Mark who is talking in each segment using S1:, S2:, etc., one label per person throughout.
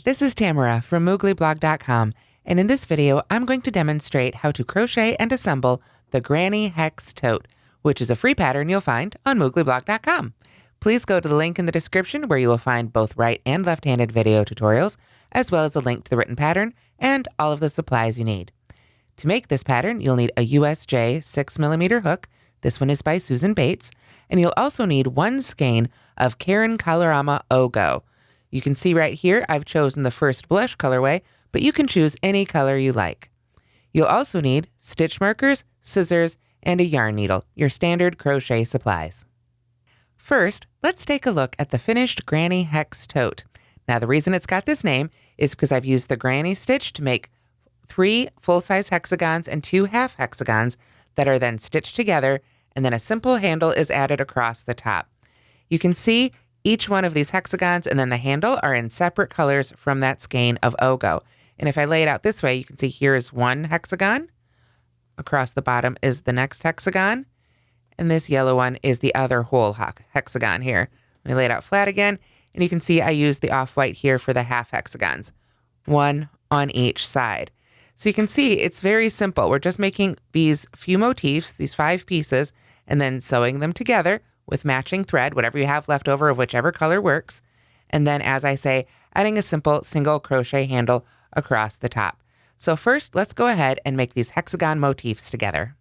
S1: This is Tamara from mooglyblog.com, and in this video I'm going to demonstrate how to crochet and assemble the Granny Hex Tote, which is a free pattern you'll find on mooglyblog.com. Please go to the link in the description where you will find both right and left-handed video tutorials, as well as a link to the written pattern and all of the supplies you need. To make this pattern, you'll need a USJ 6mm hook. This one is by Susan Bates, and you'll also need one skein of Caron Colorama O'Go. You can see right here I've chosen the first blush colorway, but you can choose any color you like. You'll also need stitch markers, scissors, and a yarn needle, your standard crochet supplies. First, let's take a look at the finished Granny Hex Tote. Now, the reason it's got this name is because I've used the granny stitch to make 3 full-size hexagons and 2 half hexagons that are then stitched together, and then a simple handle is added across the top. You can see each one of these hexagons and then the handle are in separate colors from that skein of O'Go. And if I lay it out this way, you can see here is one hexagon. Across the bottom is the next hexagon. And this yellow one is the other whole hexagon here. Let me lay it out flat again. And you can see I used the off-white here for the half hexagons, one on each side. So you can see it's very simple. We're just making these few motifs, these 5 pieces, and then sewing them together with matching thread, whatever you have left over of whichever color works. And then, as I say, adding a simple single crochet handle across the top. So first, let's go ahead and make these hexagon motifs together.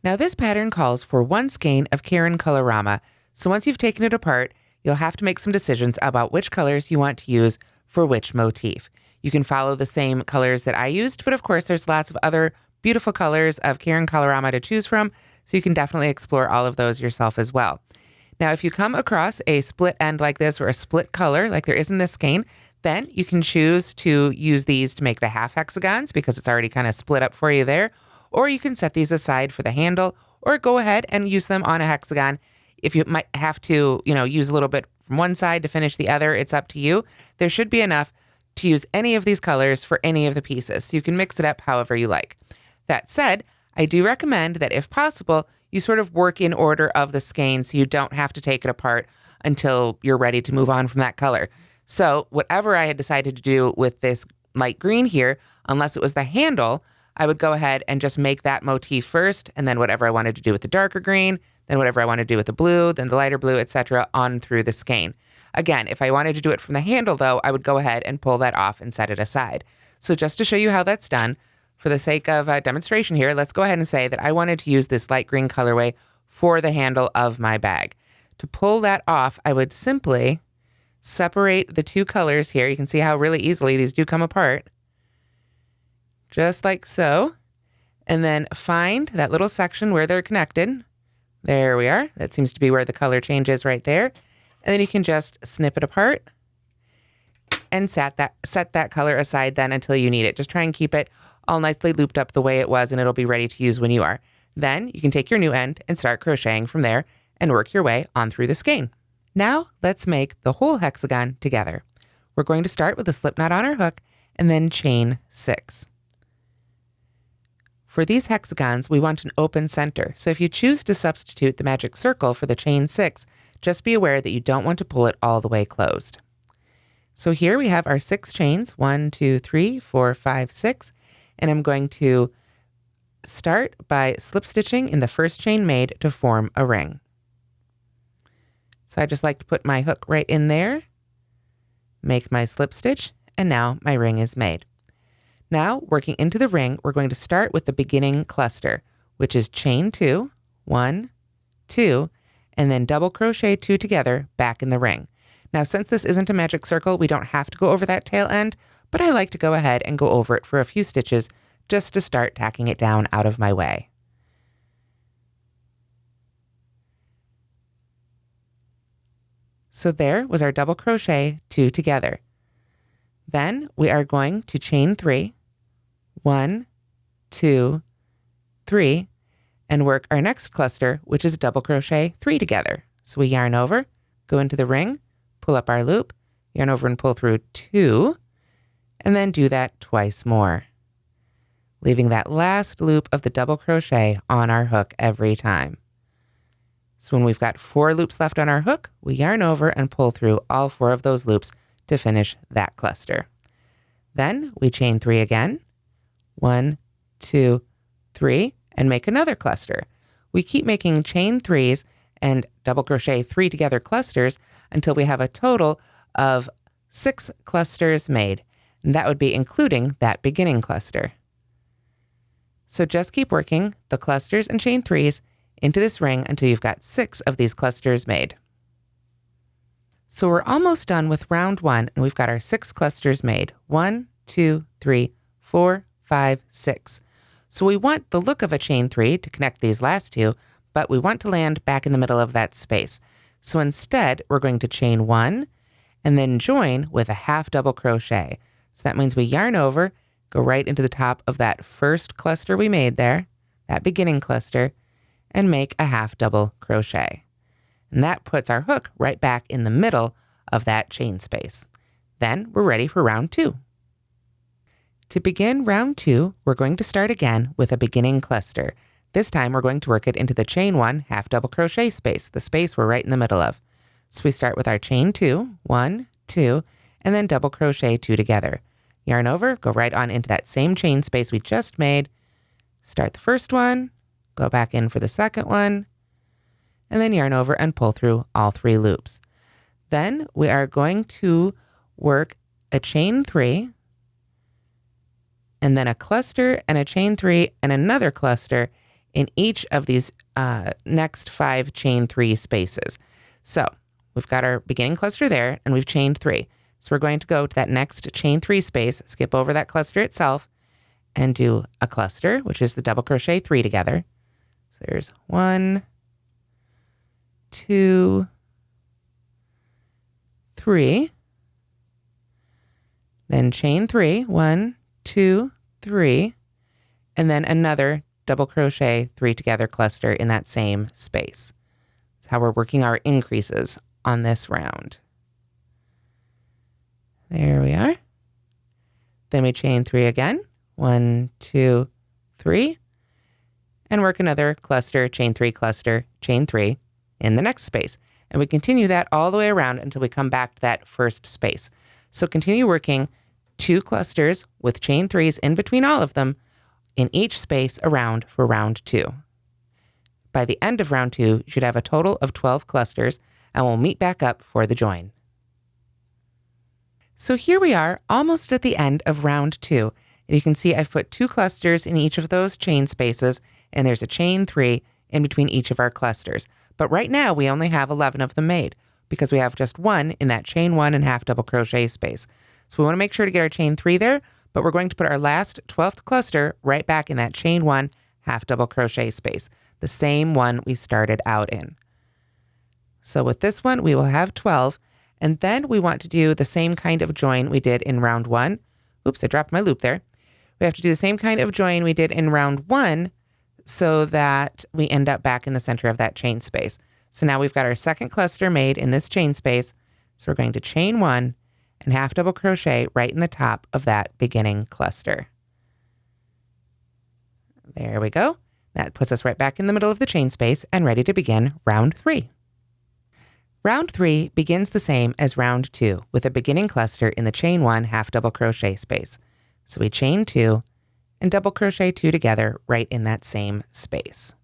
S1: Now this pattern calls for one skein of Caron Colorama. So once you've taken it apart, you'll have to make some decisions about which colors you want to use for which motif. You can follow the same colors that I used, but of course there's lots of other beautiful colors of Caron Colorama to choose from, so you can definitely explore all of those yourself as well. Now, if you come across a split end like this or a split color like there is in this skein, then you can choose to use these to make the half hexagons because it's already kind of split up for you there, or you can set these aside for the handle or go ahead and use them on a hexagon. If you might have to, use a little bit from one side to finish the other, it's up to you. There should be enough to use any of these colors for any of the pieces, so you can mix it up however you like. That said, I do recommend that if possible, you sort of work in order of the skein so you don't have to take it apart until you're ready to move on from that color. So whatever I had decided to do with this light green here, unless it was the handle, I would go ahead and just make that motif first, and then whatever I wanted to do with the darker green, then whatever I wanted to do with the blue, then the lighter blue, etc., on through the skein. Again, if I wanted to do it from the handle, though, I would go ahead and pull that off and set it aside. So just to show you how that's done, for the sake of demonstration here, let's go ahead and say that I wanted to use this light green colorway for the handle of my bag. To pull that off, I would simply separate the 2 colors here. You can see how really easily these do come apart. Just like so. And then find that little section where they're connected. There we are. That seems to be where the color changes right there. And then you can just snip it apart and set that color aside then until you need it. Just try and keep it all nicely looped up the way it was, and it'll be ready to use when you are. Then you can take your new end and start crocheting from there and work your way on through the skein. Now let's make the whole hexagon together. We're going to start with a slip knot on our hook and then chain 6. For these hexagons, we want an open center. So if you choose to substitute the magic circle for the chain 6, just be aware that you don't want to pull it all the way closed. So here we have our 6 chains, 1, 2, 3, 4, 5, 6. And I'm going to start by slip stitching in the first chain made to form a ring. So I just like to put my hook right in there, make my slip stitch, and now my ring is made. Now, working into the ring, we're going to start with the beginning cluster, which is chain 2, 1, 2, and then double crochet 2 together back in the ring. Now, since this isn't a magic circle, we don't have to go over that tail end, but I like to go ahead and go over it for a few stitches just to start tacking it down out of my way. So there was our double crochet 2 together. Then we are going to chain 3, 1, 2, 3, and work our next cluster, which is double crochet 3 together. So we yarn over, go into the ring, pull up our loop, yarn over and pull through 2, and then do that twice more, leaving that last loop of the double crochet on our hook every time. So when we've got 4 loops left on our hook, we yarn over and pull through all 4 of those loops to finish that cluster. Then we chain 3 again, 1, 2, 3, and make another cluster. We keep making chain 3s and double crochet 3 together clusters until we have a total of 6 clusters made, and that would be including that beginning cluster. So just keep working the clusters and chain 3s into this ring until you've got 6 of these clusters made. So we're almost done with round 1, and we've got our 6 clusters made. 1, 2, 3, 4, 5, 6. So we want the look of a chain 3 to connect these last 2, but we want to land back in the middle of that space. So instead, we're going to chain 1 and then join with a half double crochet. So that means we yarn over, go right into the top of that first cluster we made there, that beginning cluster, and make a half double crochet. And that puts our hook right back in the middle of that chain space. Then we're ready for round 2. To begin round 2, we're going to start again with a beginning cluster. This time we're going to work it into the chain 1 half double crochet space, the space we're right in the middle of. So we start with our chain 2, 1, 2, and then double crochet 2 together. Yarn over, go right on into that same chain space we just made. Start the first one, go back in for the second one, and then yarn over and pull through all 3 loops. Then we are going to work a chain 3, and then a cluster and a chain 3 and another cluster in each of these next 5 chain 3 spaces. So we've got our beginning cluster there, and we've chained 3. So we're going to go to that next chain 3 space, skip over that cluster itself, and do a cluster, which is the double crochet 3 together. So there's 1, 2, 3. Then chain 3, 1, 2, 3, and then another double crochet 3 together cluster in that same space. That's how we're working our increases on this round. There we are. Then we chain 3 again, 1, 2, 3, and work another cluster, chain 3 cluster, chain 3 in the next space. And we continue that all the way around until we come back to that first space. So continue working 2 clusters with chain 3s in between all of them in each space around for round 2. By the end of round 2, you should have a total of 12 clusters, and we'll meet back up for the join. So here we are, almost at the end of round 2. And you can see I've put 2 clusters in each of those chain spaces, and there's a chain 3 in between each of our clusters. But right now, we only have 11 of them made because we have just 1 in that chain 1 and half double crochet space. So we want to make sure to get our chain 3 there, but we're going to put our last 12th cluster right back in that chain 1 half double crochet space, the same one we started out in. So with this one, we will have 12, and then we want to do the same kind of join we did in round 1. Oops, I dropped my loop there. We have to do the same kind of join we did in round 1 so that we end up back in the center of that chain space. So now we've got our second cluster made in this chain space. So we're going to chain 1 and half double crochet right in the top of that beginning cluster. There we go. That puts us right back in the middle of the chain space and ready to begin round 3. Round 3 begins the same as round 2 with a beginning cluster in the chain 1 half double crochet space. So we chain 2 and double crochet 2 together right in that same space.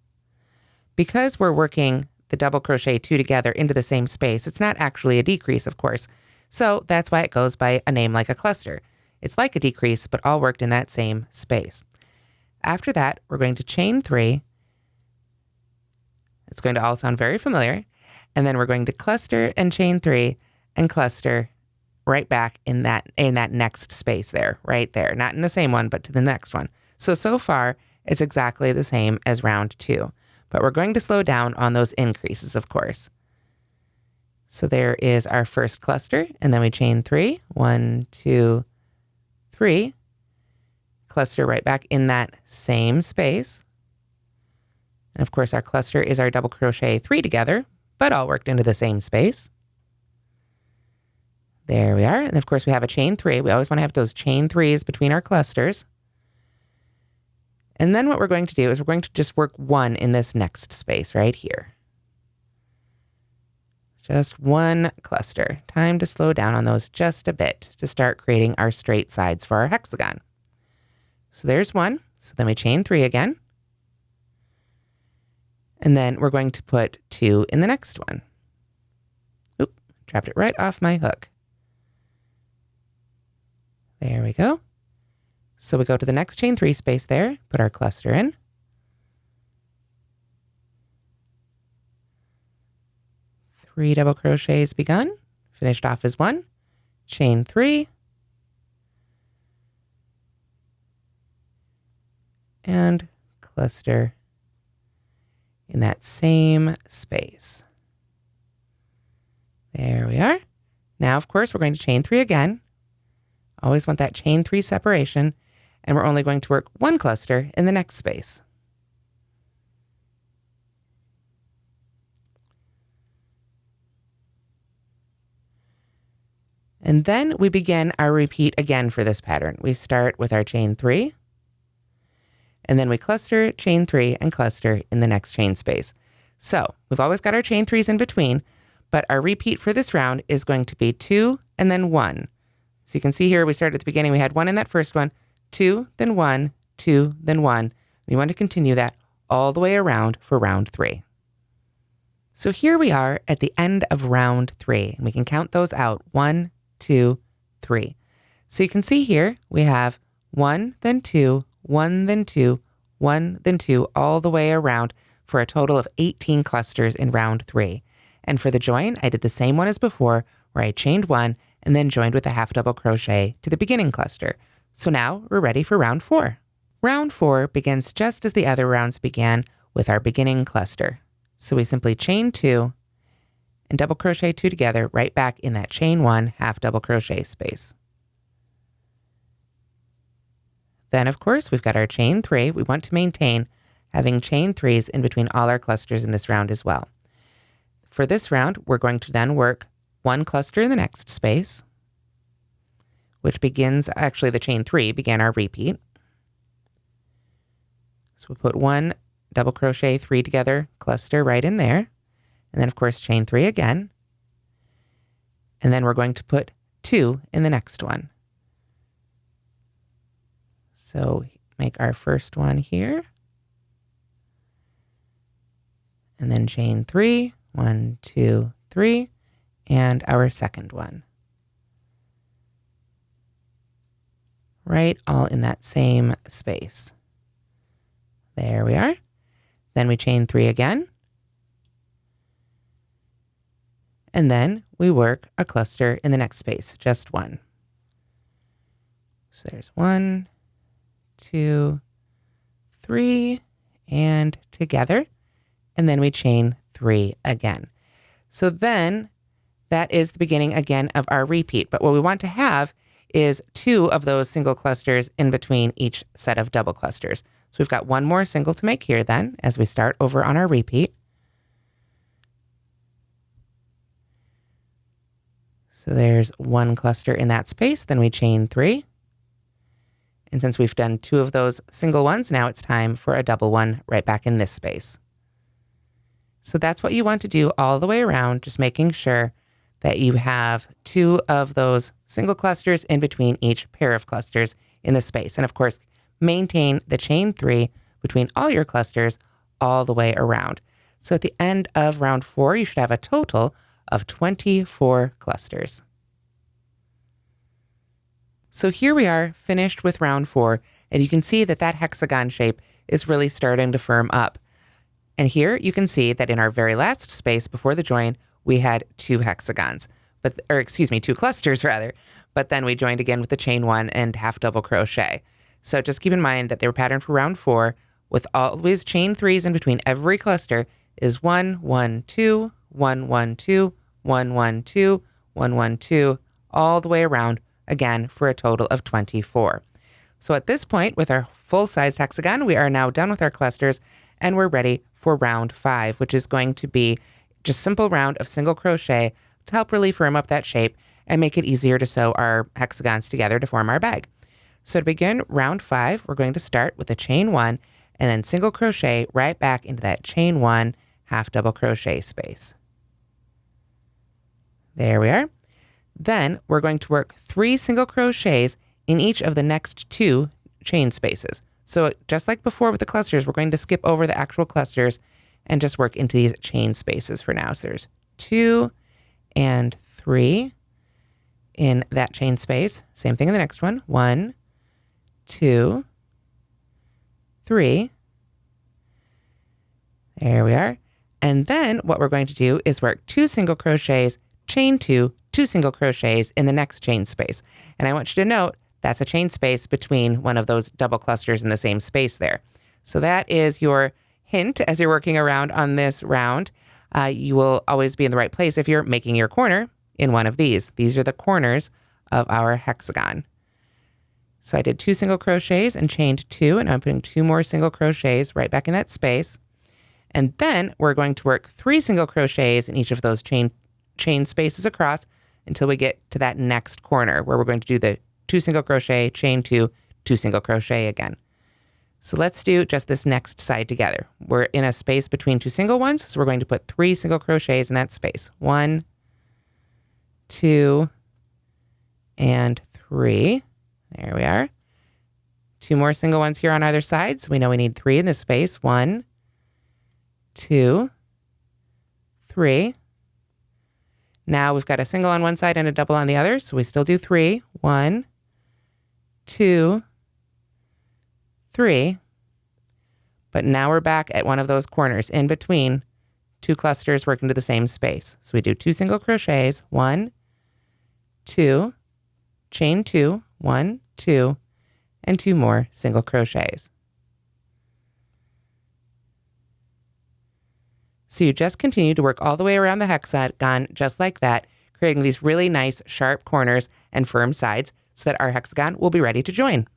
S1: Because we're working the double crochet 2 together into the same space, it's not actually a decrease, of course. So that's why it goes by a name like a cluster. It's like a decrease, but all worked in that same space. After that, we're going to chain 3. It's going to all sound very familiar. And then we're going to cluster and chain 3 and cluster right back in that next space there, right there. Not in the same one, but to the next one. So far, it's exactly the same as round 2. But we're going to slow down on those increases, of course. So there is our first cluster, and then we chain 3. 1, 2, 3. Cluster right back in that same space. And of course, our cluster is our double crochet 3 together, but all worked into the same space. There we are. And of course, we have a chain 3. We always want to have those chain 3s between our clusters. And then what we're going to do is we're going to just work 1 in this next space right here. Just one cluster. Time to slow down on those just a bit to start creating our straight sides for our hexagon. So there's one. So then we chain 3 again. And then we're going to put 2 in the next one. Oop, dropped it right off my hook. There we go. So we go to the next chain 3 space there, put our cluster in. Three double crochets begun, finished off as 1, chain 3, and cluster in that same space. There we are. Now, of course, we're going to chain 3 again. Always want that chain 3 separation, and we're only going to work 1 cluster in the next space. And then we begin our repeat again for this pattern. We start with our chain 3, and then we cluster, chain 3, and cluster in the next chain space. So we've always got our chain 3s in between, but our repeat for this round is going to be 2 and then 1. So you can see here we started at the beginning, we had 1 in that first one, 2, then 1, 2, then 1. We want to continue that all the way around for round 3. So here we are at the end of round 3, and we can count those out. 1, 2, 3. So you can see here we have 1, then 2, 1, then 2, 1, then 2, all the way around for a total of 18 clusters in round 3. And for the join, I did the same one as before, where I chained 1 and then joined with a half double crochet to the beginning cluster. So now we're ready for round 4. Round 4 begins just as the other rounds began with our beginning cluster. So we simply chain 2 and double crochet 2 together right back in that chain 1 half double crochet space. Then, of course, we've got our chain 3. We want to maintain having chain 3s in between all our clusters in this round as well. For this round, we're going to then work 1 cluster in the next space, which begins, actually the chain 3 began our repeat. So we'll put 1 double crochet 3 together, cluster right in there. And then, of course, chain 3 again. And then we're going to put 2 in the next one. So make our first one here. And then chain 3, 1, 2, 3, and our second one. Right all in that same space. There we are. Then we chain 3 again. And then we work a cluster in the next space, just 1. So there's 1, 2, 3, and together. And then we chain 3 again. So then that is the beginning again of our repeat. But what we want to have is 2 of those single clusters in between each set of double clusters. So we've got 1 more single to make here then as we start over on our repeat. So there's 1 cluster in that space, then we chain 3. And since we've done 2 of those single ones, now it's time for a double one right back in this space. So that's what you want to do all the way around, just making sure that you have 2 of those single clusters in between each pair of clusters in the space. And of course, maintain the chain 3 between all your clusters all the way around. So at the end of round 4, you should have a total of 24 clusters. So here we are finished with round 4, and you can see that that hexagon shape is really starting to firm up. And here you can see that in our very last space before the join, we had 2 hexagons, or 2 clusters rather, but then we joined again with the chain 1 and half double crochet. So just keep in mind that they were patterned for round 4 with always chain 3s in between every cluster is 1, 1, 2, 1, 1, 2, 1, 1, 2, 1, 1, 2, all the way around again for a total of 24. So at this point with our full-size hexagon, we are now done with our clusters and we're ready for round 5, which is going to be just simple round of single crochet to help really firm up that shape and make it easier to sew our hexagons together to form our bag. So to begin round 5, we're going to start with a chain 1 and then single crochet right back into that chain 1 half double crochet space. There we are. Then we're going to work 3 single crochets in each of the next 2 chain spaces. So just like before with the clusters, we're going to skip over the actual clusters and just work into these chain spaces for now. So there's 2 and 3 in that chain space. Same thing in the next one. 1, 2, 3. There we are. And then what we're going to do is work 2 single crochets, chain 2, 2 single crochets in the next chain space. And I want you to note that's a chain space between one of those double clusters in the same space there. So that is your hint as you're working around on this round. You will always be in the right place if you're making your corner in one of these. These are the corners of our hexagon. So I did 2 single crochets and chained 2, and I'm putting 2 more single crochets right back in that space. And then we're going to work 3 single crochets in each of those chain spaces across until we get to that next corner where we're going to do the 2 single crochet, chain 2, 2 single crochet again. So let's do just this next side together. We're in a space between 2 single ones, so we're going to put 3 single crochets in that space. 1, 2, and 3. There we are. 2 more single ones here on either side, so we know we need 3 in this space. 1, 2, 3. Now we've got a single on one side and a double on the other, so we still do 3. 1, 2, 3. But now we're back at one of those corners in between 2 clusters working to the same space. So we do 2 single crochets, 1, 2, chain 2, 1, 2, and 2 more single crochets. So you just continue to work all the way around the hexagon just like that, creating these really nice sharp corners and firm sides so that our hexagon will be ready to join.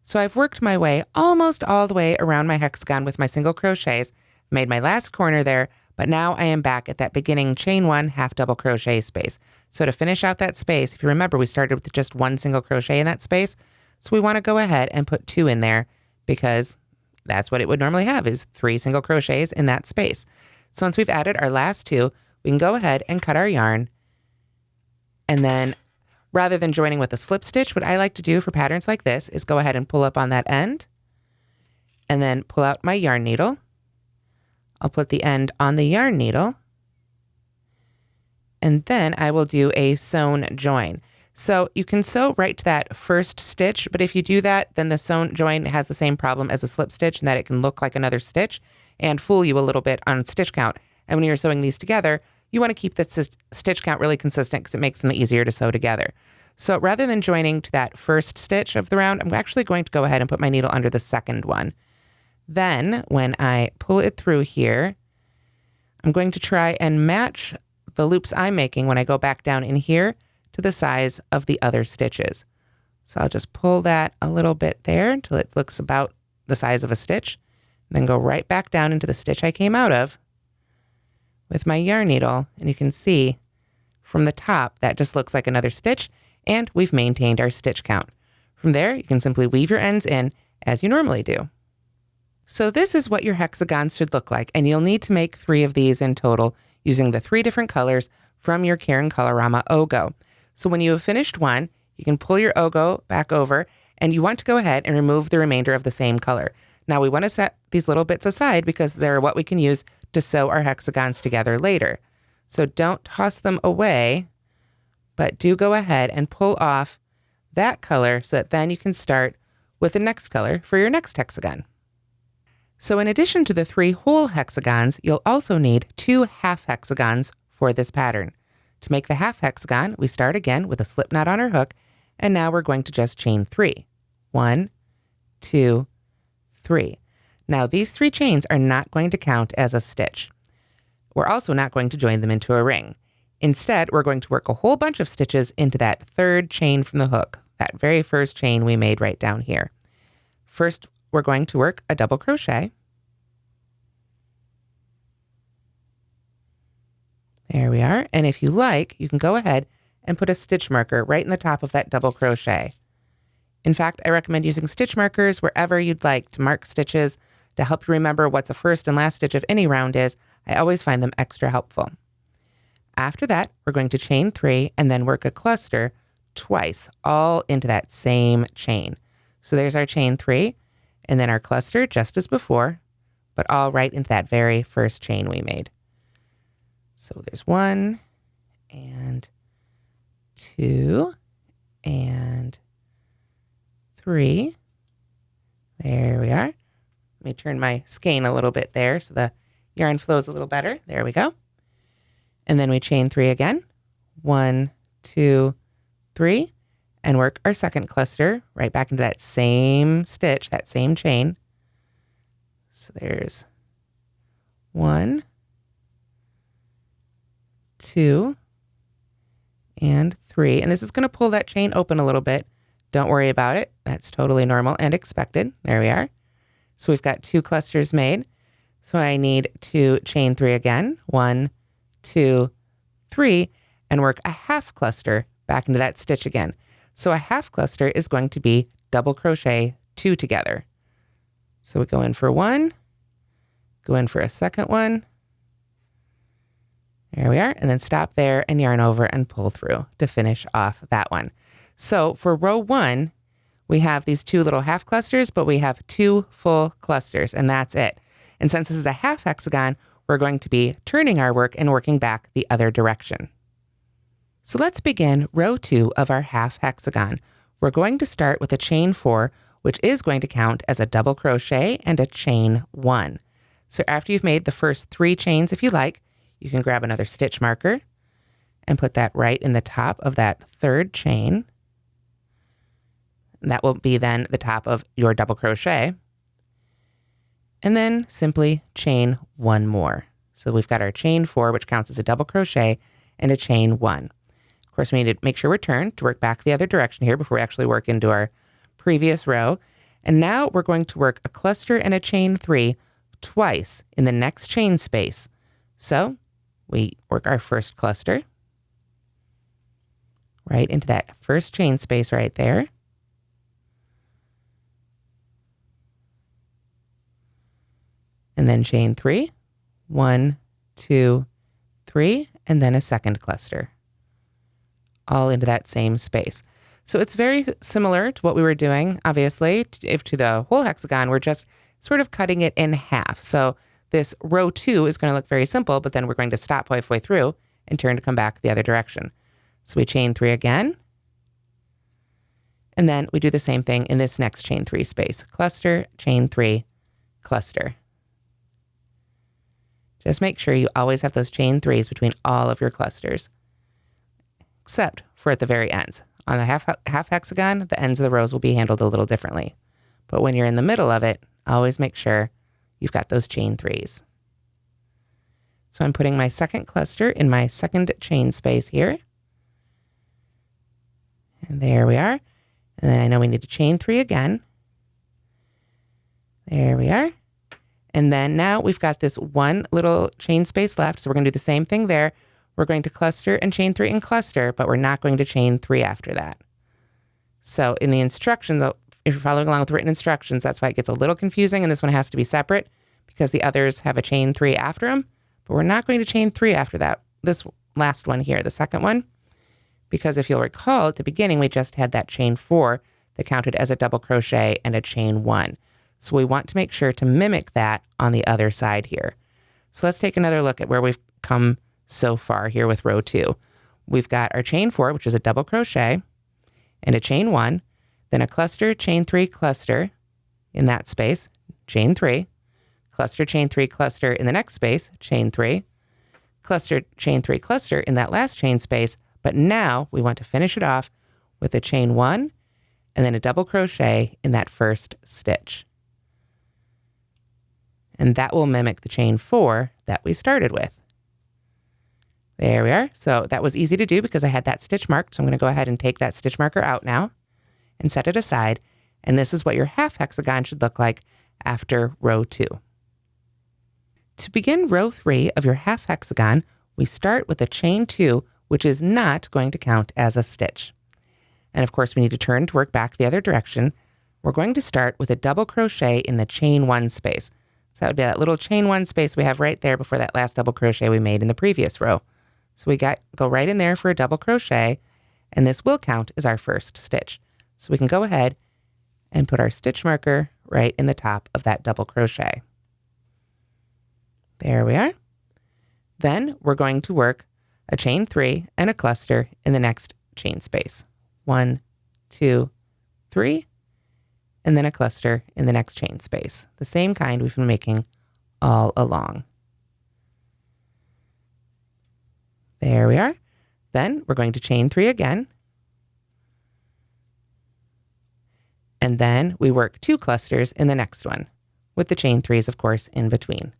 S1: So I've worked my way almost all the way around my hexagon with my single crochets, made my last corner there, but now I am back at that beginning chain 1 half double crochet space. So to finish out that space, if you remember, we started with just 1 single crochet in that space. So we want to go ahead and put 2 in there because that's what it would normally have, is 3 single crochets in that space. So once we've added our last 2, we can go ahead and cut our yarn. And then rather than joining with a slip stitch, what I like to do for patterns like this is go ahead and pull up on that end and then pull out my yarn needle. I'll put the end on the yarn needle, and then I will do a sewn join. So you can sew right to that first stitch, but if you do that, then the sewn join has the same problem as a slip stitch in that it can look like another stitch and fool you a little bit on stitch count. And when you're sewing these together, you want to keep the stitch count really consistent because it makes them easier to sew together. So rather than joining to that first stitch of the round, I'm actually going to go ahead and put my needle under the second one. Then when I pull it through here, I'm going to try and match the loops I'm making when I go back down in here to the size of the other stitches. So I'll just pull that a little bit there until it looks about the size of a stitch, and then go right back down into the stitch I came out of with my yarn needle. And you can see from the top, that just looks like another stitch, and we've maintained our stitch count. From there, you can simply weave your ends in as you normally do. So this is what your hexagons should look like, and you'll need to make 3 of these in total using the 3 different colors from your Caron Colorama O'Go. So when you have finished one, you can pull your O'Go back over, and you want to go ahead and remove the remainder of the same color. Now we want to set these little bits aside because they're what we can use to sew our hexagons together later. So don't toss them away, but do go ahead and pull off that color so that then you can start with the next color for your next hexagon. So in addition to the 3 whole hexagons, you'll also need 2 half hexagons for this pattern. To make the half hexagon, we start again with a slip knot on our hook, and now we're going to just chain 3. 1, 2, 3. Now these 3 chains are not going to count as a stitch. We're also not going to join them into a ring. Instead, we're going to work a whole bunch of stitches into that 3rd chain from the hook, that very first chain we made right down here. First, we're going to work a double crochet. There we are. And if you like, you can go ahead and put a stitch marker right in the top of that double crochet. In fact, I recommend using stitch markers wherever you'd like to mark stitches to help you remember what the first and last stitch of any round is. I always find them extra helpful. After that, we're going to chain 3 and then work a cluster twice, all into that same chain. So there's our chain 3, and then our cluster just as before, but all right into that very first chain we made. So there's 1 and 2 and 3. There we are. Let me turn my skein a little bit there so the yarn flows a little better. There we go. And then we chain 3 again. 1, 2, 3, and work our second cluster right back into that same stitch, that same chain. So there's 1, 2, and 3. And this is going to pull that chain open a little bit. Don't worry about it. That's totally normal and expected. There we are. So we've got 2 clusters made. So I need to chain 3 again. 1, 2, 3, and work a half cluster back into that stitch again. So a half cluster is going to be double crochet 2 together. So we go in for 1, go in for a second one. There we are. And then stop there and yarn over and pull through to finish off that one. So for row 1, we have these 2 little half clusters, but we have 2 full clusters, and that's it. And since this is a half hexagon, we're going to be turning our work and working back the other direction. So let's begin row 2 of our half hexagon. We're going to start with a chain 4, which is going to count as a double crochet and a chain 1. So after you've made the first 3 chains, if you like, you can grab another stitch marker and put that right in the top of that 3rd chain. And that will be then the top of your double crochet. And then simply chain 1 more. So we've got our chain 4, which counts as a double crochet, and a chain 1. Of course, we need to make sure we're turned to work back the other direction here before we actually work into our previous row. And now we're going to work a cluster and a chain 3 twice in the next chain space. So we work our first cluster right into that first chain space right there. And then chain 3, 1, 2, 3, and then a second cluster, all into that same space. So it's very similar to what we were doing, obviously. If to the whole hexagon, we're just sort of cutting it in half. So this row 2 is going to look very simple, but then we're going to stop halfway through and turn to come back the other direction. So we chain 3 again, and then we do the same thing in this next chain 3 space. Cluster, chain 3, cluster. Just make sure you always have those chain 3s between all of your clusters, except for at the very ends. On the half hexagon, the ends of the rows will be handled a little differently. But when you're in the middle of it, always make sure you've got those chain 3s. So I'm putting my second cluster in my second chain space here. And there we are. And then I know we need to chain 3 again. There we are. And then now we've got this one little chain space left. So we're going to do the same thing there. We're going to cluster and chain 3 and cluster, but we're not going to chain 3 after that. So in the instructions, if you're following along with written instructions, that's why it gets a little confusing. And this one has to be separate because the others have a chain 3 after them, but we're not going to chain 3 after that. This last one here, the second one, because if you'll recall at the beginning, we just had that chain 4 that counted as a double crochet and a chain 1. So we want to make sure to mimic that on the other side here. So let's take another look at where we've come so far here with row 2. We've got our chain 4, which is a double crochet, and a chain 1, then a cluster, chain 3, cluster in that space, chain 3, cluster, chain 3, cluster in the next space, chain 3, cluster, chain 3, cluster in that last chain space. But now we want to finish it off with a chain 1 and then a double crochet in that first stitch. And that will mimic the chain 4 that we started with. There we are. So that was easy to do because I had that stitch marked. So I'm going to go ahead and take that stitch marker out now and set it aside. And this is what your half hexagon should look like after row 2. To begin row 3 of your half hexagon, we start with a chain 2, which is not going to count as a stitch. And of course, we need to turn to work back the other direction. We're going to start with a double crochet in the chain 1 space. So that would be that little chain 1 space we have right there before that last double crochet we made in the previous row. So we go right in there for a double crochet, and this will count as our first stitch. So we can go ahead and put our stitch marker right in the top of that double crochet. There we are. Then we're going to work a chain 3 and a cluster in the next chain space. 1, 2, 3, and then a cluster in the next chain space. The same kind we've been making all along. There we are. Then we're going to chain 3 again. And then we work 2 clusters in the next one, with the chain 3s, of course, in between.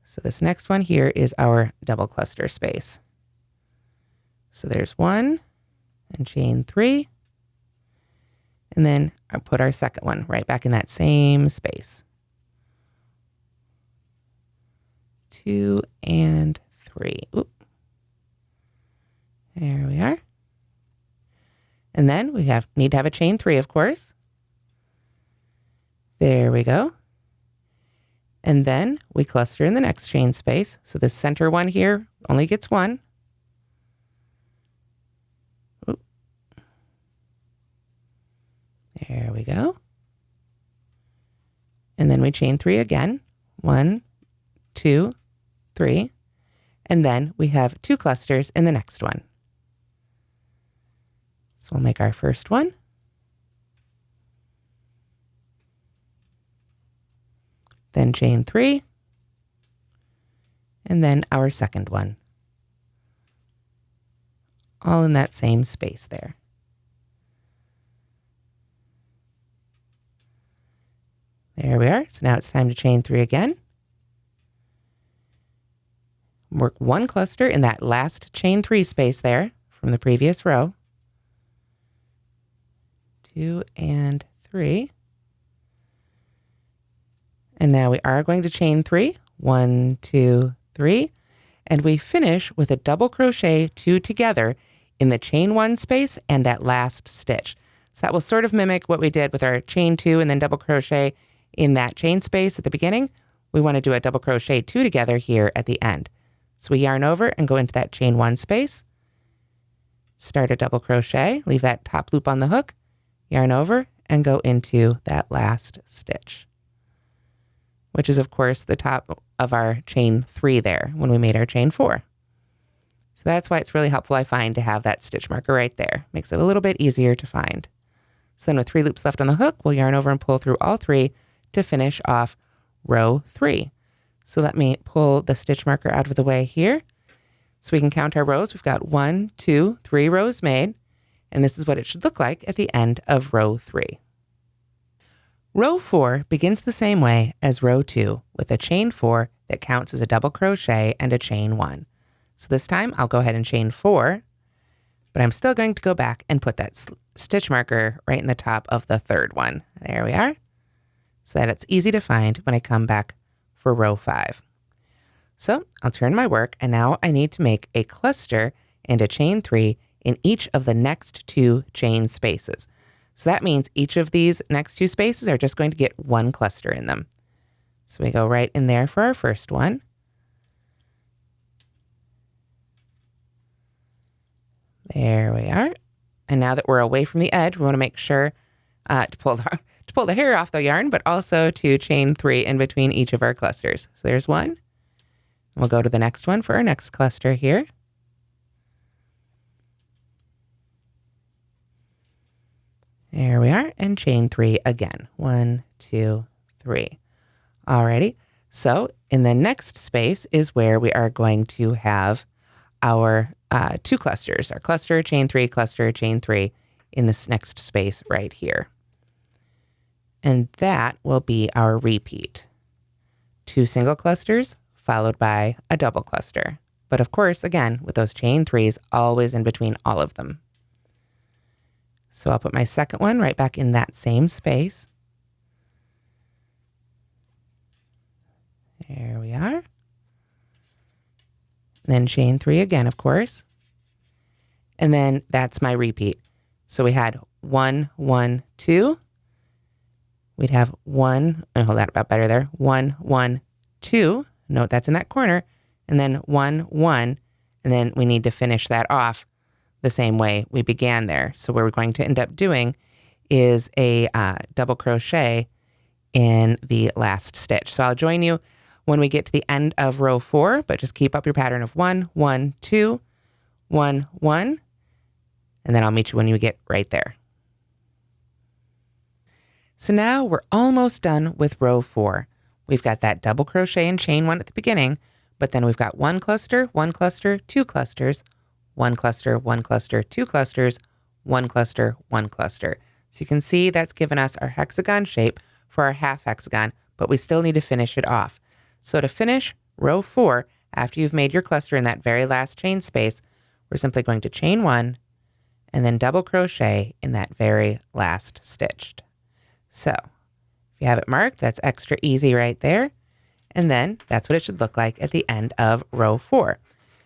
S1: So this next one here is our double cluster space. So there's 1 and chain 3. And then I'll put our second one right back in that same space. 2 and 3. Oop. There we are. And then we need to have a chain 3, of course. There we go. And then we cluster in the next chain space. So the center one here only gets 1. Oop. There we go. And then we chain 3 again. 1, 2, 3. And then we have 2 clusters in the next one. So we'll make our first one. Then chain 3. And then our second one. All in that same space there. There we are. So now it's time to chain 3 again. Work 1 cluster in that last chain 3 space there from the previous row. 2 and 3. And now we are going to chain 3. 1, 2, 3. And we finish with a double crochet 2 together in the chain 1 space and that last stitch. So that will sort of mimic what we did with our chain 2 and then double crochet in that chain space at the beginning. We want to do a double crochet 2 together here at the end. So we yarn over and go into that chain 1 space. Start a double crochet, leave that top loop on the hook, yarn over, and go into that last stitch, which is, of course, the top of our chain 3 there when we made our chain 4. So that's why it's really helpful, I find, to have that stitch marker right there. Makes it a little bit easier to find. So then with 3 loops left on the hook, we'll yarn over and pull through all 3 to finish off row 3. So let me pull the stitch marker out of the way here so we can count our rows. We've got 1, 2, 3 rows made, and this is what it should look like at the end of row 3. Row 4 begins the same way as row 2 with a chain 4 that counts as a double crochet and a chain 1. So this time I'll go ahead and chain 4, but I'm still going to go back and put that stitch marker right in the top of the third one. There we are, so that it's easy to find when I come back for row 5. So I'll turn my work, and now I need to make a cluster and a chain 3 in each of the next 2 chain spaces. So that means each of these next 2 spaces are just going to get 1 cluster in them. So we go right in there for our first one. There we are. And now that we're away from the edge, we want to make sure to pull the hair off the yarn, but also to chain 3 in between each of our clusters. So there's 1. We'll go to the next one for our next cluster here. There we are, and chain 3 again. 1, 2, 3. Alrighty, so in the next space is where we are going to have our 2 clusters, our cluster, chain 3, cluster, chain 3 in this next space right here. And that will be our repeat. 2 single clusters followed by a double cluster. But of course, again, with those chain 3s always in between all of them. So I'll put my second one right back in that same space. There we are. Then chain 3 again, of course. And then that's my repeat. So we had 1, 1, 2. We'd have 1, and hold that about better there. 1, 1, 2. Note that's in that corner. And then 1, 1. And And then we need to finish that off the same way we began there. So what we're going to end up doing is a double crochet in the last stitch. So I'll join you when we get to the end of row 4, but just keep up your pattern of 1, 1, 2, 1, 1, and then I'll meet you when you get right there. So now we're almost done with row 4. We've got that double crochet and chain 1 at the beginning, but then we've got 1 cluster, 1 cluster, 2 clusters, 1 cluster, 1 cluster, 2 clusters, 1 cluster, 1 cluster. So you can see that's given us our hexagon shape for our half hexagon, but we still need to finish it off. So to finish row 4, after you've made your cluster in that very last chain space, we're simply going to chain 1 and then double crochet in that very last stitch. So if you have it marked, that's extra easy right there. And then that's what it should look like at the end of row 4.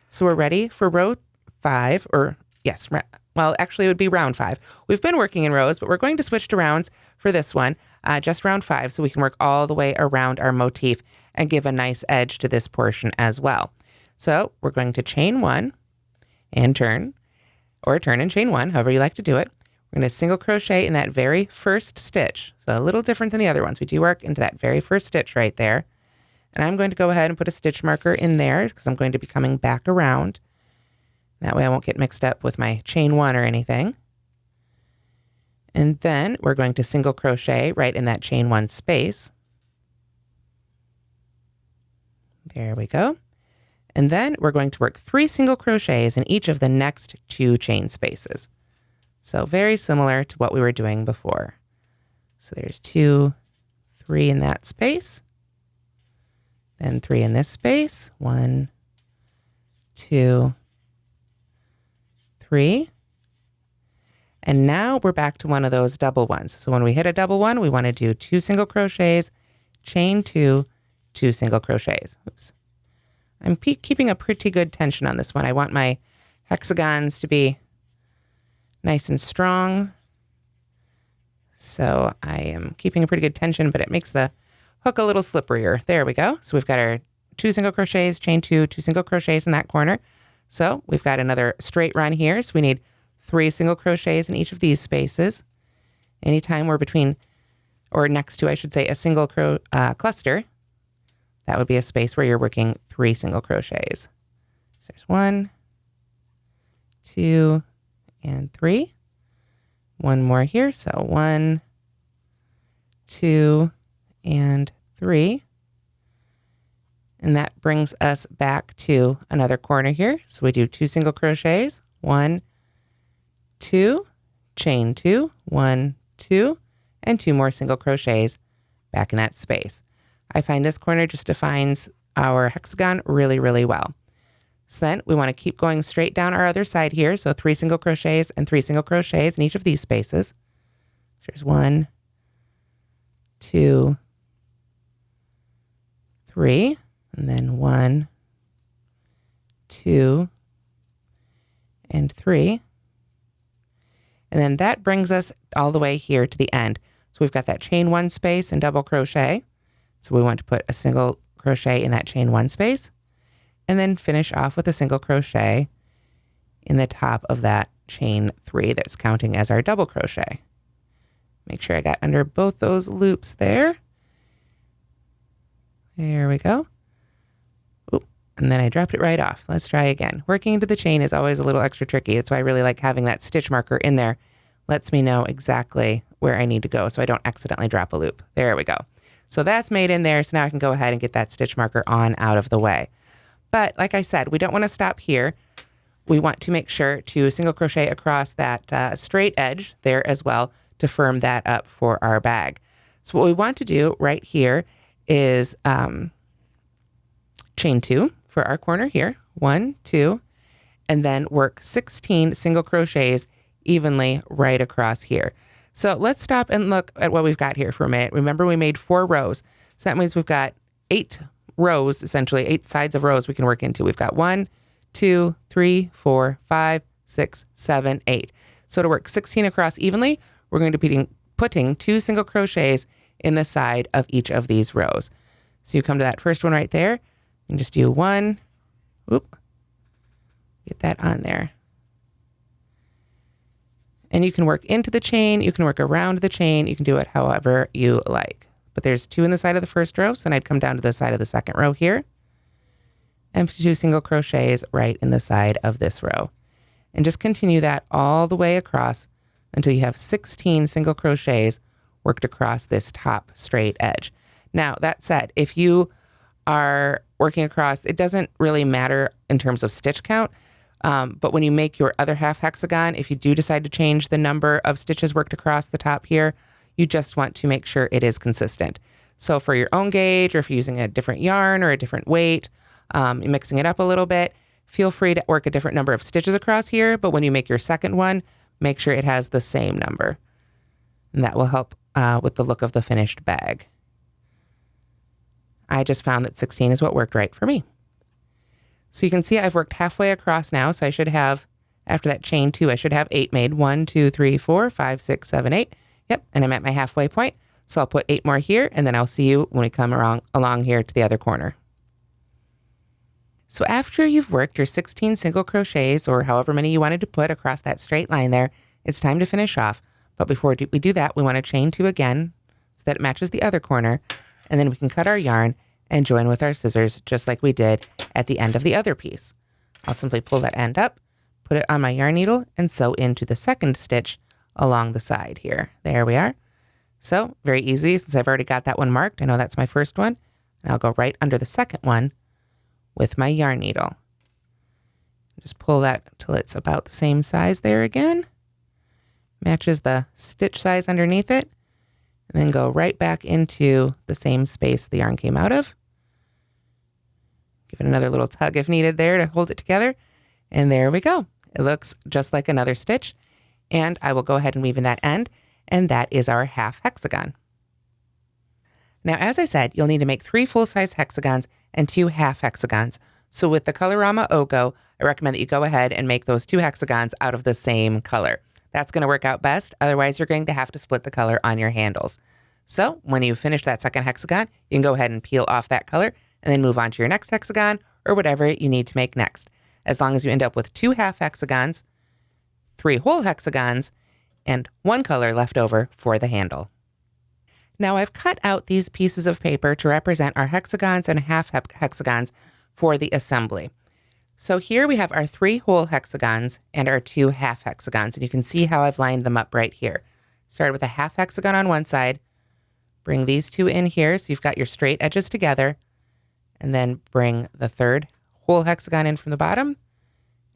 S1: So we're ready for row 5, or yes, well, actually it would be round 5. We've been working in rows, but we're going to switch to rounds for this one, just round 5, so we can work all the way around our motif and give a nice edge to this portion as well. So we're going to chain 1 and turn, or turn and chain 1, however you like to do it. We're going to single crochet in that very first stitch. So a little different than the other ones. We do work into that very first stitch right there. And I'm going to go ahead and put a stitch marker in there because I'm going to be coming back around. That way I won't get mixed up with my chain 1 or anything. And then we're going to single crochet right in that chain 1 space. There we go. And then we're going to work 3 single crochets in each of the next 2 chain spaces. So very similar to what we were doing before. So there's 2, 3 in that space. Then 3 in this space. 1, 2, 3. And now we're back to one of those double ones. So when we hit a double one, we want to do 2 single crochets, chain 2, 2 single crochets. Oops. I'm keeping a pretty good tension on this one. I want my hexagons to be nice and strong. So I am keeping a pretty good tension, but it makes the hook a little slipperier. There we go. So we've got our 2 single crochets, chain 2, 2 single crochets in that corner. So we've got another straight run here. So we need 3 single crochets in each of these spaces. Anytime we're between, or next to, I should say, a single cluster, that would be a space where you're working 3 single crochets. So there's 1, 2, and 3. One more here. So 1, 2, and 3. And that brings us back to another corner here. So we do 2 single crochets, 1, 2, chain 2, 1, 2, and 2 more single crochets back in that space. I find this corner just defines our hexagon really, really well. So then we want to keep going straight down our other side here. So 3 single crochets and 3 single crochets in each of these spaces. So there's 1, 2, 3, and then 1, 2, and 3. And then that brings us all the way here to the end. So we've got that chain 1 space and double crochet. So we want to put a single crochet in that chain 1 space and then finish off with a single crochet in the top of that chain 3 that's counting as our double crochet. Make sure I got under both those loops there. There we go. Oop, and then I dropped it right off. Let's try again. Working into the chain is always a little extra tricky. That's why I really like having that stitch marker in there. Lets me know exactly where I need to go so I don't accidentally drop a loop. There we go. So that's made in there. So now I can go ahead and get that stitch marker on out of the way. But like I said, we don't want to stop here. We want to make sure to single crochet across that straight edge there as well to firm that up for our bag. So what we want to do right here is chain 2 for our corner here. 1, 2, and then work 16 single crochets evenly right across here. So let's stop and look at what we've got here for a minute. Remember, we made 4 rows. So that means we've got 8 rows, essentially 8 sides of rows we can work into. We've got 1, 2, 3, 4, 5, 6, 7, 8. So to work 16 across evenly, we're going to be putting 2 single crochets in the side of each of these rows. So you come to that first one right there and just do 1, that on there. And you can work into the chain, you can work around the chain, you can do it however you like. But there's 2 in the side of the first row, so then I'd come down to the side of the second row here, and 2 single crochets right in the side of this row. And just continue that all the way across until you have 16 single crochets worked across this top straight edge. Now, that said, if you are working across, it doesn't really matter in terms of stitch count. But when you make your other half hexagon, if you do decide to change the number of stitches worked across the top here, you just want to make sure it is consistent. So for your own gauge, or if you're using a different yarn or a different weight, mixing it up a little bit, feel free to work a different number of stitches across here. But when you make your second one, make sure it has the same number. And that will help with the look of the finished bag. I just found that 16 is what worked right for me. So you can see I've worked halfway across now, so I should have, after that chain 2, I should have 8 made. 1, 2, 3, 4, 5, 6, 7, 8. Yep, and I'm at my halfway point. So I'll put 8 more here, and then I'll see you when we come along here to the other corner. So after you've worked your 16 single crochets, or however many you wanted to put across that straight line there, it's time to finish off. But before we do that, we want to chain 2 again so that it matches the other corner, and then we can cut our yarn and join with our scissors just like we did at the end of the other piece. I'll simply pull that end up, put it on my yarn needle, and sew into the second stitch along the side here. There we are. So very easy, since I've already got that one marked. I know that's my first one, and I'll go right under the second one with my yarn needle. Just pull that till it's about the same size there again. Matches the stitch size underneath it, and then go right back into the same space the yarn came out of. Give it another little tug if needed there to hold it together. And there we go. It looks just like another stitch. And I will go ahead and weave in that end. And that is our half hexagon. Now, as I said, you'll need to make 3 full-size hexagons and 2 half hexagons. So with the Colorama O'Go, I recommend that you go ahead and make those 2 hexagons out of the same color. That's going to work out best. Otherwise, you're going to have to split the color on your handles. So when you finish that second hexagon, you can go ahead and peel off that color and then move on to your next hexagon or whatever you need to make next. As long as you end up with 2 half hexagons, 3 whole hexagons, and 1 color left over for the handle. Now I've cut out these pieces of paper to represent our hexagons and half hexagons for the assembly. So here we have our 3 whole hexagons and our 2 half hexagons, and you can see how I've lined them up right here. Started with a half hexagon on one side, bring these 2 in here so you've got your straight edges together, and then bring the 3rd whole hexagon in from the bottom,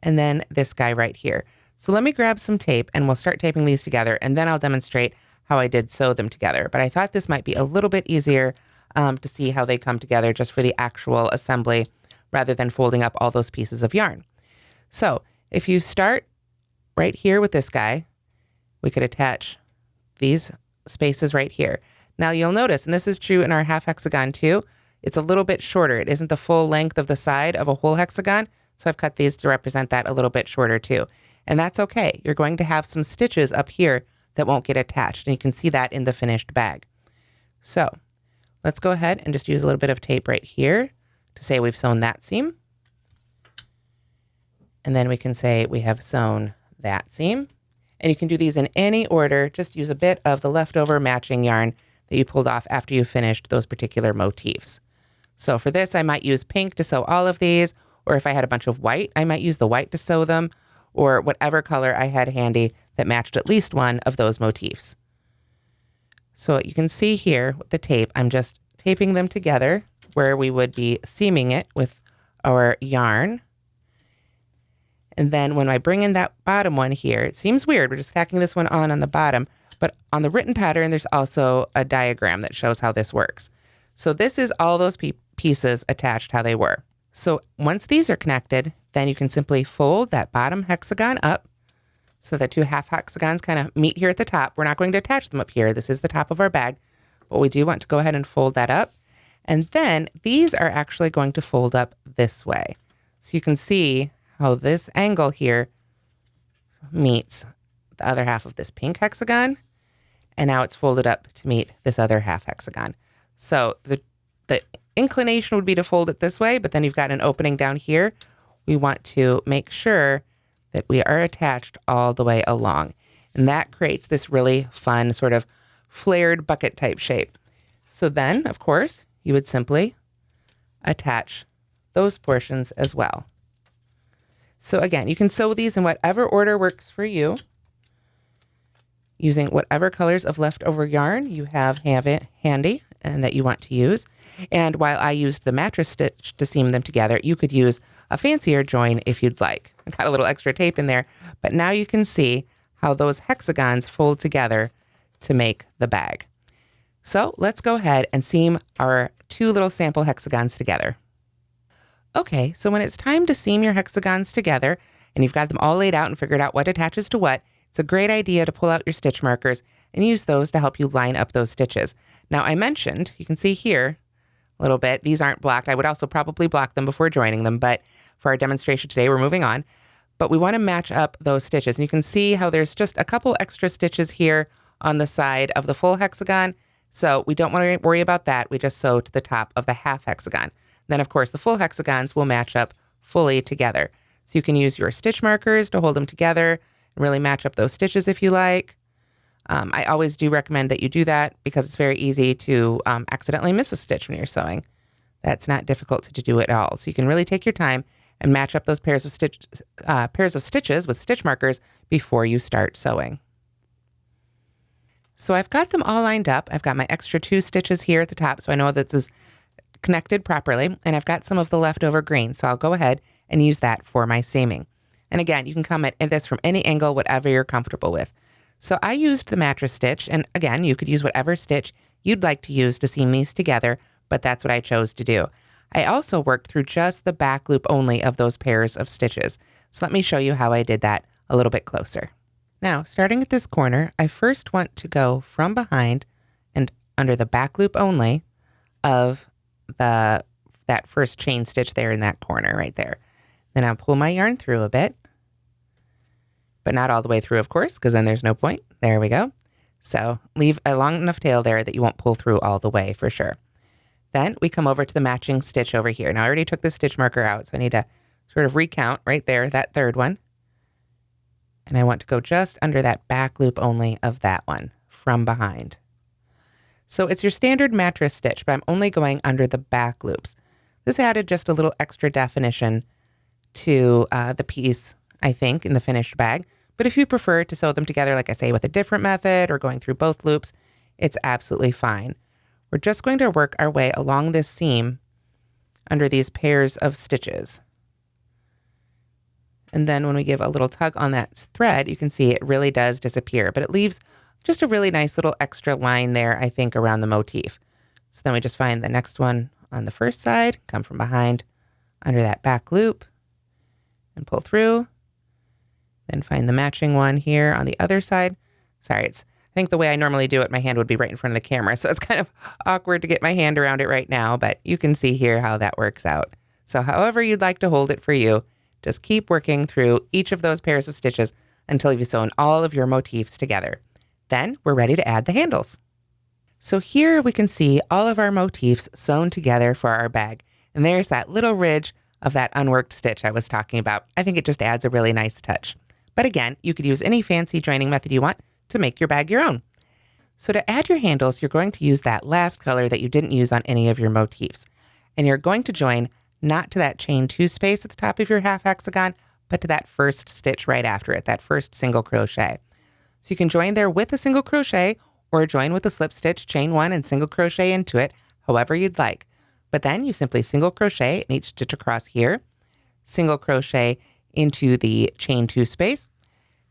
S1: and then this guy right here. So let me grab some tape and we'll start taping these together, and then I'll demonstrate how I did sew them together. But I thought this might be a little bit easier to see how they come together just for the actual assembly rather than folding up all those pieces of yarn. So if you start right here with this guy, we could attach these spaces right here. Now you'll notice, and this is true in our half hexagon too, it's a little bit shorter. It isn't the full length of the side of a whole hexagon, so I've cut these to represent that a little bit shorter too. And that's okay. You're going to have some stitches up here that won't get attached, and you can see that in the finished bag. So let's go ahead and just use a little bit of tape right here to say we've sewn that seam. And then we can say we have sewn that seam. And you can do these in any order. Just use a bit of the leftover matching yarn that you pulled off after you finished those particular motifs. So for this, I might use pink to sew all of these, or if I had a bunch of white, I might use the white to sew them, or whatever color I had handy that matched at least one of those motifs. So you can see here with the tape, I'm just taping them together where we would be seaming it with our yarn. And then when I bring in that bottom one here, it seems weird, we're just tacking this one on the bottom, but on the written pattern, there's also a diagram that shows how this works. So this is all those pieces attached how they were. So once these are connected, then you can simply fold that bottom hexagon up so the 2 half hexagons kind of meet here at the top. We're not going to attach them up here. This is the top of our bag, but we do want to go ahead and fold that up. And then these are actually going to fold up this way. So you can see how this angle here meets the other half of this pink hexagon. And now it's folded up to meet this other half hexagon. So the inclination would be to fold it this way, but then you've got an opening down here we want to make sure that we are attached all the way along. And that creates this really fun sort of flared bucket type shape. So then, of course, you would simply attach those portions as well. So again, you can sew these in whatever order works for you, using whatever colors of leftover yarn you have it handy and that you want to use. And while I used the mattress stitch to seam them together, you could use a fancier join if you'd like. I got a little extra tape in there, but now you can see how those hexagons fold together to make the bag. So let's go ahead and seam our 2 little sample hexagons together. Okay, so when it's time to seam your hexagons together and you've got them all laid out and figured out what attaches to what, it's a great idea to pull out your stitch markers and use those to help you line up those stitches. Now I mentioned, you can see here a little bit, these aren't blocked. I would also probably block them before joining them, but for our demonstration today, we're moving on. But we want to match up those stitches. And you can see how there's just a couple extra stitches here on the side of the full hexagon. So we don't want to worry about that. We just sew to the top of the half hexagon. Then of course the full hexagons will match up fully together. So you can use your stitch markers to hold them together and really match up those stitches if you like. I always do recommend that you do that because it's very easy to accidentally miss a stitch when you're sewing. That's not difficult to do at all. So you can really take your time and match up those pairs of stitches with stitch markers before you start sewing. So I've got them all lined up. I've got my extra 2 stitches here at the top, so I know that this is connected properly, and I've got some of the leftover green, so I'll go ahead and use that for my seaming. And again, you can come at this from any angle, whatever you're comfortable with. So I used the mattress stitch, and again, you could use whatever stitch you'd like to use to seam these together, but that's what I chose to do. I also worked through just the back loop only of those pairs of stitches. So let me show you how I did that a little bit closer. Now, starting at this corner, I first want to go from behind and under the back loop only of that first chain stitch there in that corner right there. Then I'll pull my yarn through a bit, but not all the way through, of course, because then there's no point. There we go. So leave a long enough tail there that you won't pull through all the way for sure. Then we come over to the matching stitch over here. Now I already took the stitch marker out, so I need to sort of recount right there, that third one. And I want to go just under that back loop only of that one from behind. So it's your standard mattress stitch, but I'm only going under the back loops. This added just a little extra definition to the piece, I think, in the finished bag. But if you prefer to sew them together, like I say, with a different method or going through both loops, it's absolutely fine. We're just going to work our way along this seam under these pairs of stitches. And then when we give a little tug on that thread, you can see it really does disappear, but it leaves just a really nice little extra line there, I think, around the motif. So then we just find the next one on the first side, come from behind under that back loop and pull through. Then find the matching one here on the other side. Sorry, I think the way I normally do it, my hand would be right in front of the camera, so it's kind of awkward to get my hand around it right now, but you can see here how that works out. So however you'd like to hold it for you, just keep working through each of those pairs of stitches until you've sewn all of your motifs together. Then we're ready to add the handles. So here we can see all of our motifs sewn together for our bag, and there's that little ridge of that unworked stitch I was talking about. I think it just adds a really nice touch. But again, you could use any fancy joining method you want to make your bag your own. So to add your handles, you're going to use that last color that you didn't use on any of your motifs. And you're going to join not to that chain 2 space at the top of your half hexagon, but to that first stitch right after it, that first single crochet. So you can join there with a single crochet or join with a slip stitch, chain 1 and single crochet into it, however you'd like. But then you simply single crochet in each stitch across here, single crochet into the chain 2 space,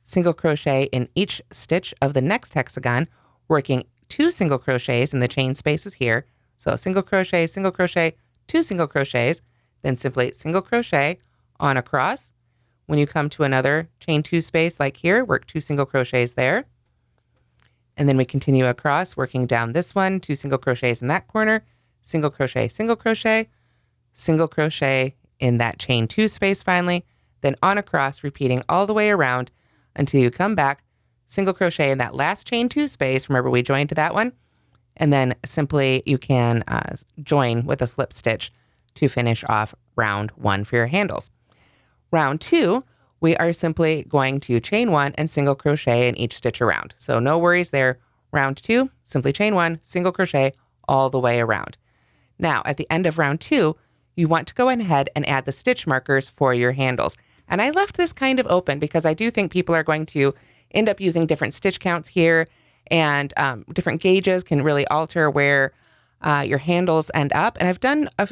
S1: single crochet in each stitch of the next hexagon, working 2 single crochets in the chain spaces here. So single crochet, 2 single crochets, then simply single crochet on across. When you come to another chain 2 space like here, work 2 single crochets there. And then we continue across, working down this one, 2 single crochets in that corner, single crochet, single crochet in that chain 2 space finally, then on across, repeating all the way around until you come back, single crochet in that last chain 2 space. Remember, we joined to that one. And then simply you can join with a slip stitch to finish off round 1 for your handles. Round 2, we are simply going to chain 1 and single crochet in each stitch around. So no worries there. Round 2, simply chain 1, single crochet all the way around. Now, at the end of round 2, you want to go ahead and add the stitch markers for your handles. And I left this kind of open because I do think people are going to end up using different stitch counts here, and different gauges can really alter where your handles end up. And I've done a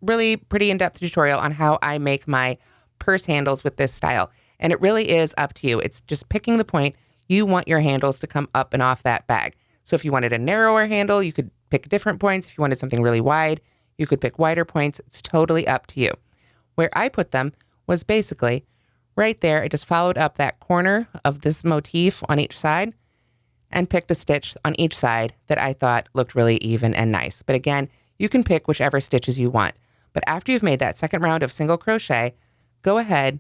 S1: really pretty in-depth tutorial on how I make my purse handles with this style. And it really is up to you. It's just picking the point you want your handles to come up and off that bag. So if you wanted a narrower handle, you could pick different points. If you wanted something really wide, you could pick wider points. It's totally up to you. Where I put them was basically right there. I just followed up that corner of this motif on each side and picked a stitch on each side that I thought looked really even and nice. But again, you can pick whichever stitches you want. But after you've made that second round of single crochet, go ahead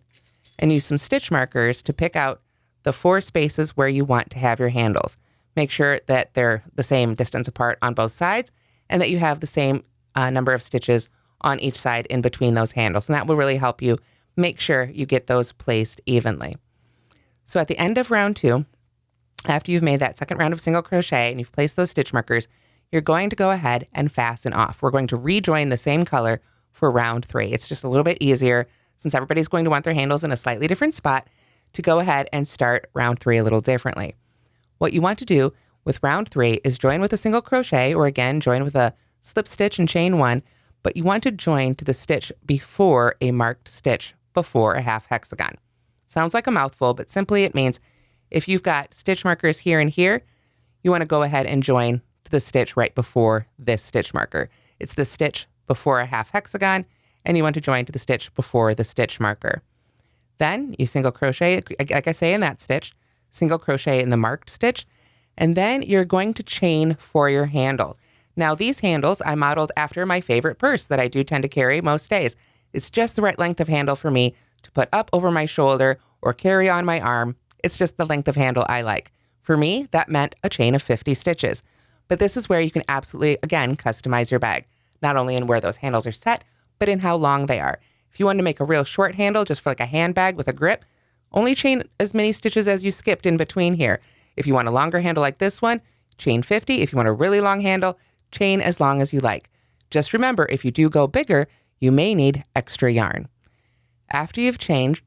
S1: and use some stitch markers to pick out the 4 spaces where you want to have your handles. Make sure that they're the same distance apart on both sides and that you have the same number of stitches on each side in between those handles. And that will really help you make sure you get those placed evenly. So at the end of round 2, after you've made that second round of single crochet and you've placed those stitch markers, you're going to go ahead and fasten off. We're going to rejoin the same color for round 3. It's just a little bit easier, since everybody's going to want their handles in a slightly different spot, to go ahead and start round 3 a little differently. What you want to do with round 3 is join with a single crochet, or again, join with a slip stitch and chain 1, but you want to join to the stitch before a marked stitch before a half hexagon. Sounds like a mouthful, but simply it means if you've got stitch markers here and here, you want to go ahead and join to the stitch right before this stitch marker. It's the stitch before a half hexagon, and you want to join to the stitch before the stitch marker. Then you single crochet, like I say in that stitch, single crochet in the marked stitch, and then you're going to chain for your handle. Now these handles I modeled after my favorite purse that I do tend to carry most days. It's just the right length of handle for me to put up over my shoulder or carry on my arm. It's just the length of handle I like. For me, that meant a chain of 50 stitches. But this is where you can absolutely, again, customize your bag, not only in where those handles are set, but in how long they are. If you want to make a real short handle just for like a handbag with a grip, only chain as many stitches as you skipped in between here. If you want a longer handle like this one, chain 50. If you want a really long handle, chain as long as you like. Just remember, if you do go bigger, you may need extra yarn. After you've chained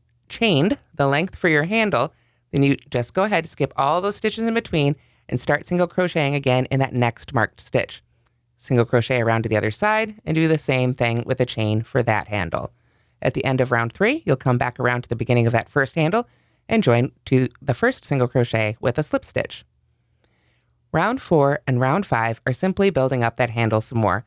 S1: the length for your handle, then you just go ahead, skip all those stitches in between, and start single crocheting again in that next marked stitch. Single crochet around to the other side and do the same thing with a chain for that handle. At the end of round 3, you'll come back around to the beginning of that first handle and join to the first single crochet with a slip stitch. Round 4 and round 5 are simply building up that handle some more.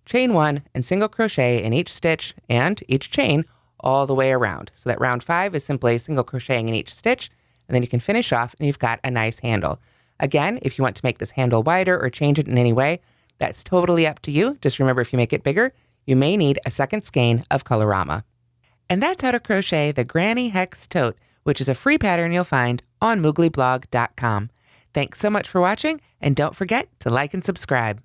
S1: Chain 1 and single crochet in each stitch and each chain all the way around. So that round 5 is simply single crocheting in each stitch, and then you can finish off and you've got a nice handle. Again, if you want to make this handle wider or change it in any way, that's totally up to you. Just remember, if you make it bigger, you may need a second skein of Colorama. And that's how to crochet the Granny Hex Tote, which is a free pattern you'll find on mooglyblog.com. Thanks so much for watching, and don't forget to like and subscribe.